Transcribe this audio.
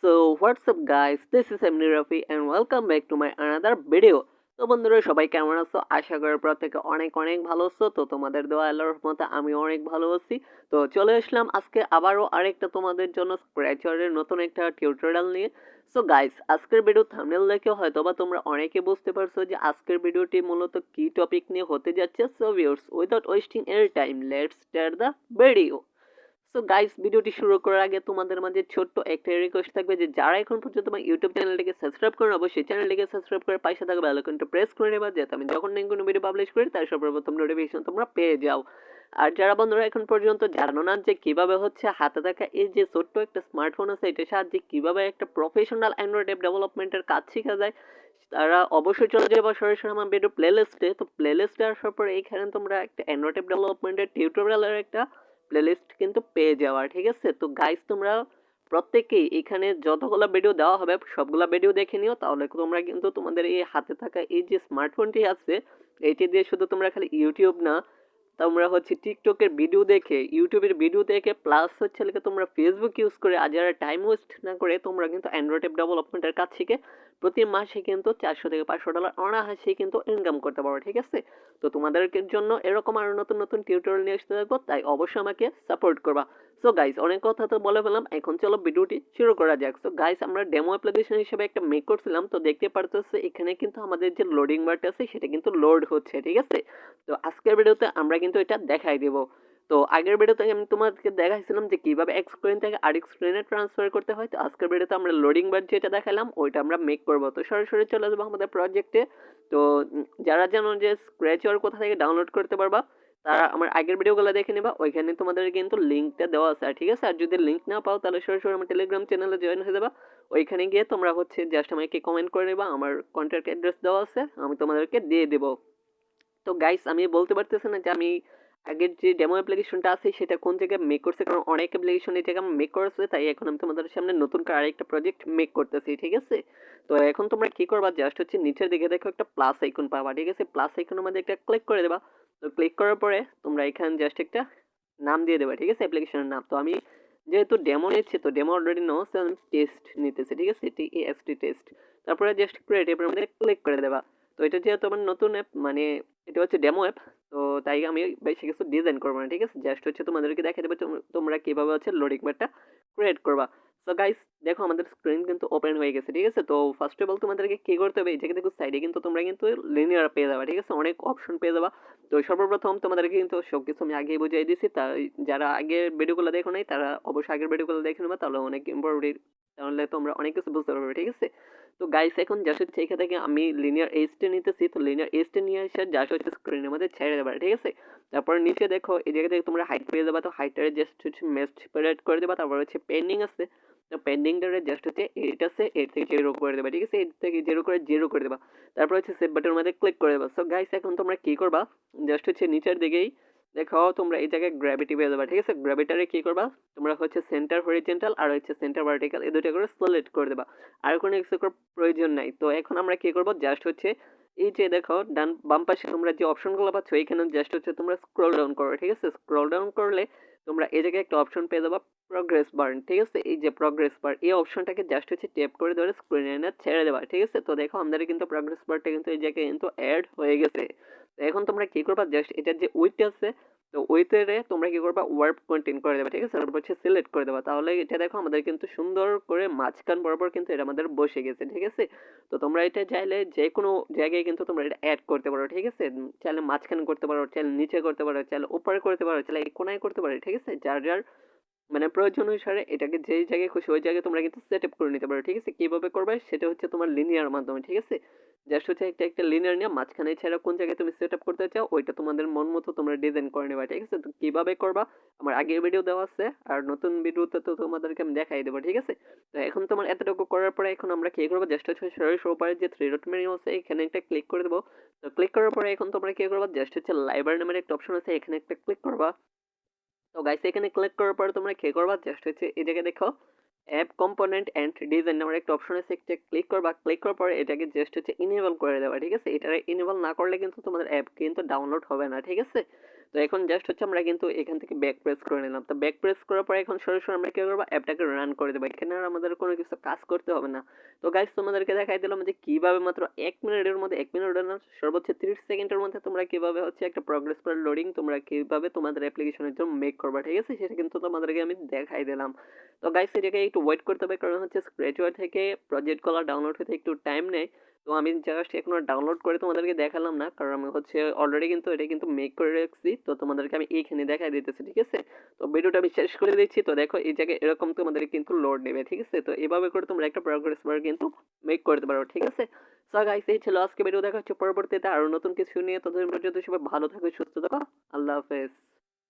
So what's up guys, this is Rafi and welcome back to my another video. তো বন্ধুরা সবাই কেমন আছো? আশা করি প্রত্যেকে অনেক অনেক ভালো আছো। তো তোমাদের দোয়া আল্লাহর রহমতে আমি অনেক ভালো আছি। তো চলে আসলাম আজকে আবারও আরেকটা তোমাদের জন্য স্ক্র্যাচারের নতুন একটা টিউটোরিয়াল নিয়ে। সো গাইস, আজকের ভিডিও থাম্বনেল দেখে হয়তোবা তোমরা অনেকে বুঝতে পারছো যে আজকের ভিডিওটি মূলত কি টপিক নিয়ে হতে যাচ্ছে। So viewers, without wasting any time let's start the video. So guys, ভিডিওটি শুরু করার আগে তোমাদের মাঝে ছোট্ট একটা রিকোয়েস্ট থাকবে যে যারা এখন পর্যন্ত আমার ইউটিউব চ্যানেলটিকে সাবস্ক্রাইব করেন, অবশ্যই চ্যানেলটিকে সাবস্ক্রাইব করে পাশে থাকা বেল আইকনটা প্রেস করে নেবা, যাতে আমি যখন কোনো ভিডিও পাবলিশ করি তার সর্বপ্রথম নোটিফিকেশন তোমরা পেয়ে যাও। আর যারা বন্ধুরা এখন পর্যন্ত জানো না যে কিভাবে হচ্ছে হাতে থাকা এই যে ছোট্ট একটা স্মার্টফোন আছে এটার সাহায্যে কিভাবে একটা প্রফেশনাল অ্যান্ড্রয়েড অ্যাপ ডেভেলপমেন্টের কাজ শেখা যায়, তারা অবশ্যই চলে যাবে সরাসরি আমার ভিডিও প্লেলিস্টে। তো প্লেলিস্টে আসার পরে এইখানে তোমরা একটা অ্যান্ড্রয়েড অ্যাপ ডেভেলপমেন্টের টিউটোরিয়ালের একটা প্লেলিস্ট কিন্তু পেয়ে যাওয়া, ঠিক আছে? তো গাইস, তোমরা প্রত্যেকেই এখানে যতগুলো ভিডিও দেওয়া হবে সবগুলা ভিডিও দেখে নিও, তাহলে তোমরা কিন্তু তোমাদের এই হাতে থাকা এই যে স্মার্টফোনটি আছে এটি দিয়ে শুধু তোমরা খালি ইউটিউব না, তোমরা হচ্ছে টিকটকের ভিডিও দেখে, ইউটিউবের ভিডিও দেখে, প্লাস হচ্ছে তোমরা ফেসবুক ইউজ করে আজ আর টাইম ওয়েস্ট না করে তোমরা কিন্তু অ্যান্ড্রয়েড অ্যাপ ডেভেলপমেন্টের কাজ শিখে প্রতি মাসে কিন্তু $400 থেকে $500 অনায়াসে কিন্তু ইনকাম করতে পারো, ঠিক আছে? তো তোমাদেরকে জন্য এরকম আরো নতুন নতুন টিউটোরিয়াল নিয়ে আসতে থাকবো, তাই অবশ্যই আমাকে সাপোর্ট করবা। সো গাইস, অনেক কথা তো বলে ফেললাম, এখন চলো ভিডিওটি শুরু করা যাক। সো গাইস, আমরা ডেমো অ্যাপ্লিকেশন হিসেবে একটা মেক করছিলাম, তো দেখতে পারতেছে এখানে কিন্তু আমাদের যে লোডিং বারটা আছে সেটা কিন্তু লোড হচ্ছে, ঠিক আছে? তো আজকের ভিডিওতে আমরা কিন্তু এটা দেখাই দেব। তো আগের ভিডিওতে আমি তোমাদেরকে দেখাইছিলাম যে কিভাবে এক স্ক্রিন থেকে আরেক স্ক্রিনে ট্রান্সফার করতে হয়। তো আজকের ভিডিওতে আমরা লোডিং বার যেটা দেখালাম ওইটা আমরা মেক করব। তো সরাসরি চলে যাবো আমাদের প্রজেক্টে। তো যারা জানো যে স্ক্র্যাচওয়্যার কোথা থেকে ডাউনলোড করতে পারবা, তারা আমার আগের ভিডিওগুলো দেখে নেবা, ওইখানে তোমাদের কিন্তু লিঙ্কটা দেওয়া আছে, ঠিক আছে? আর যদি লিঙ্ক না পাও তাহলে সরাসরি আমার টেলিগ্রাম চ্যানেলে জয়েন হয়ে যাবা। ওইখানে গিয়ে তোমরা হচ্ছে জাস্ট আমাকে কমেন্ট করে নেবা, আমার কন্ট্যাক্ট অ্যাড্রেস দেওয়া আছে, আমি তোমাদেরকে দিয়ে দেবো। তো গাইস, আমি বলতে পারতেছি না যে আমি আগের যে ডেমো অ্যাপ্লিকেশনটা আছে সেটা কোন জায়গায় মেক করছে, কারণ অনেক অ্যাপ্লিকেশন এই জায়গায় মেক করেছে, তাই এখন আমি তোমাদের সামনে নতুন করে আরেকটা প্রজেক্ট মেক করতেছি, ঠিক আছে? তো এখন তোমরা কি করবা, জাস্ট হচ্ছে নিচের দিকে দেখো একটা প্লাস আইকন পাবা, ঠিক আছে? প্লাস আইকনের মধ্যে একটা ক্লিক করে দেবা। তো ক্লিক করার পরে তোমরা এখানে জাস্ট একটা নাম দিয়ে দেবা, ঠিক আছে? অ্যাপ্লিকেশনের নাম। তো আমি যেহেতু ডেমো নিচ্ছি, তো ডেমো অলরেডি নো, আমি টেস্ট নিতেছি, ঠিক আছে? Test test. তারপরে জাস্ট ক্রিয়েট এর মধ্যে ক্লিক করে দেবা। তো এটা যেহেতু আমার নতুন অ্যাপ, মানে এটা হচ্ছে ডেমো অ্যাপ, তো তাই আমি বেশি কিছু ডিজাইন করবো না, ঠিক আছে? জাস্ট হচ্ছে তোমাদেরকে দেখা দেবে তোমরা কিভাবে হচ্ছে লোডিং বারটা ক্রিয়েট করবা। সো গাইস, দেখো আমাদের স্ক্রিন কিন্তু ওপেন হয়ে গেছে, ঠিক আছে? তো ফার্স্ট অফ অল তোমাদেরকে কি করতে হবে, এই জায়গায় দেখো সাইডে কিন্তু তোমরা কিন্তু লিনিয়ার পেয়ে যাবা, ঠিক আছে? অনেক অপশন পেয়ে যাবা। তো সর্বপ্রথম তোমাদেরকে কিন্তু সবকিছু আমি আগেই বুঝিয়ে দিয়েছি, তাই যারা আগের ভিডিওগুলো দেখো নাই তারা অবশ্যই আগের ভিডিওগুলো দেখে নেবা, তাহলে অনেক ইম্পর্টেন্ট, তাহলে তোমরা অনেক কিছু বুঝতে পারবে, ঠিক আছে? তো গাইস, এখন জাস্ট হচ্ছে এখান থেকে আমি লিনিয়ার এইচটা নিতেছি। তো লিনিয়ার এইচটা নিয়ে এসে জাস্ট হচ্ছে স্ক্রিনের মধ্যে ছেড়ে দেবা, ঠিক আছে? তারপর নিচে দেখো এই জায়গা থেকে তোমরা হাইট পেয়ে যাবা, তো হাইটটারে জাস্ট হচ্ছে ম্যাচ সেপারেট করে দেবা। তারপর হচ্ছে পেন্ডিং আছে, তো পেন্ডিংটারে জাস্ট হচ্ছে এইট আছে, এইট থেকে জিরো করে দেবা, ঠিক আছে? এইট থেকে জিরো করে দেবা। তারপর হচ্ছে সেভ বাটনের মধ্যে ক্লিক করে দেবা। সো গাইস, এখন তোমরা কি করবা, জাস্ট হচ্ছে নিচের দিকেই দেখো তোমরা এই জায়গায় গ্র্যাভিটি পেয়ে যাবা, ঠিক আছে? গ্র্যাভিটারে কি করবা, তোমরা হচ্ছে সেন্টার হরিজেন্টাল আর হচ্ছে সেন্টার ভার্টিক্যাল এই দুটো করে সিলেক্ট করে দেবা। আর কোনো কিছু করার প্রয়োজন নাই। তো এখন আমরা কি করব, জাস্ট হচ্ছে এই যে দেখো ডান বাম পাশে তোমরা যে অপশনগুলো পাচ্ছ এখানে জাস্ট হচ্ছে তোমরা স্ক্রল ডাউন করো, ঠিক আছে? স্ক্রল ডাউন করলে তোমরা এই জায়গায় একটা অপশন পেয়ে যাবা, প্রগ্রেস বার, ঠিক আছে? এই যে প্রগ্রেস বার, এই অপশনটাকে জাস্ট হচ্ছে ট্যাপ করে ধরে স্ক্রিনে এনে ছেড়ে দেবা, ঠিক আছে? তো দেখো আমাদের কিন্তু প্রগ্রেস বারটা কিন্তু এই জায়গায় কিন্তু অ্যাড হয়ে গেছে। তো এখন তোমরা কি করবা, জাস্ট এটার যে উইথ আছে, তো উইথেরে তোমরা কি করবা, ওয়ার্প কন্টেন্ট করে দেবা, ঠিক আছে? তারপর হচ্ছে সিলেক্ট করে দেবা, তাহলে এটা দেখো আমাদের কিন্তু সুন্দর করে মাঝখান বরাবর কিন্তু এটা আমাদের বসে গেছে, ঠিক আছে? তো তোমরা এটা চাইলে যে কোনো জায়গায় কিন্তু তোমরা এটা অ্যাড করতে পারো, ঠিক আছে? চাইলে মাঝখানে করতে পারো, চাইলে নিচে করতে পারো, চাইলে উপরে করতে পারো, চাইলে এই কোনায় করতে পারো, ঠিক আছে? যার যার মানে প্রয়োজন অনুসারে এটাকে যেই জায়গায় খুশি ওই জায়গায় তোমরা কিন্তু সেট আপ করে নিতে পারো, ঠিক আছে? কিভাবে করবে সেটা হচ্ছে তোমার লিনিয়ার মাধ্যমে, ঠিক আছে? জাস্ট হচ্ছে একটা লিনিয়ার নিয়ে মাঝখানে ছেড়ে কোন জায়গায় তুমি সেট আপ করতে চাও ওইটা তোমাদের মন মতো তোমরা ডিজাইন করে নেবা, ঠিক আছে? তো কিভাবে করবা আমার আগের ভিডিও দেওয়া আছে, আর নতুন ভিডিওতে তো তোমাদেরকে আমি দেখাই দেবো, ঠিক আছে? তো এখন তোমার এতটুকু করার পরে এখন আমরা কি করবো, জাস্ট হচ্ছে সরাসরি উপরে যে থ্রি ডট মেনু আছে এখানে একটা ক্লিক করে দেবো। তো ক্লিক করার পরে এখন তোমরা কি করবা, জাস্ট হচ্ছে লাইব্রেরি নামের একটা অপশন আছে এখানে একটা ক্লিক করবা। তো গাইস, এখানে ক্লিক করার পরে তোমরা কি করবা, জাস্ট হচ্ছে এই জায়গায় দেখো অ্যাপ কম্পোনেন্ট এন্ড ডিজাইন নামের একটা অপশন আছে, একটা ক্লিক করবা। ক্লিক করার পরে এটাকে জাস্ট হচ্ছে ইনেবল করে দেবা, ঠিক আছে? এটা ইনেবল না করলে কিন্তু তোমাদের অ্যাপ কিন্তু ডাউনলোড হবে না, ঠিক আছে? তো তো এখন জাস্ট হচ্ছে আমরা কিন্তু এখান থেকে ব্যাক প্রেস করে নিলাম। তো ব্যাক প্রেস করার পর এখন সরাসরি আমরা কি করবো, অ্যাপটাকে রান করে দেবো। এখানে আর আমাদের কোনো কিছু কাজ করতে হবে না। তো গাইস তোমাদেরকে দেখাই দিলাম যে কিভাবে মাত্র 1 মিনিটের মধ্যে, 1 মিনিটের না সর্বোচ্চ 30 সেকেন্ডের মধ্যে তোমরা কিভাবে হচ্ছে একটা প্রগ্রেস বার লোডিং তোমরা কিভাবে তোমাদের অ্যাপ্লিকেশনের জন্য মেক করবা, ঠিক আছে? সেটা কিন্তু তোমাদেরকে আমি দেখাই দিলাম। তো গাইস এটাকে একটু ওয়েট করতে হবে, কারণ হচ্ছে স্ক্র্যাচওয়্যার থেকে প্রজেক্ট গুলো ডাউনলোড হতে একটু টাইম নেয়। তো আমি জাস্ট এখনো ডাউনলোড করে তোমাদেরকে দেখালাম না, কারণ আমি হচ্ছে অলরেডি কিন্তু এটা কিন্তু মেক করে রাখছি। তো তোমাদেরকে আমি এইখানে দেখাই দিতেছি, ঠিক আছে? তো ভিডিওটা আমি শেষ করে দিচ্ছি। তো দেখো এই জায়গায় এরকম তোমাদের কিন্তু লোড নেবে, ঠিক আছে? তো এভাবে করে তোমরা একটা প্রোগ্রেস বার কিন্তু মেক করতে পারো, ঠিক আছে? সো গাইস এই ছিল আজকে ভিডিও, দেখা হচ্ছে পরবর্তীতে আরো নতুন কিছু নিয়ে। ততদিন পর্যন্ত সবাই ভালো থাকো, সুস্থ থাকো। আল্লাহ হাফেজ।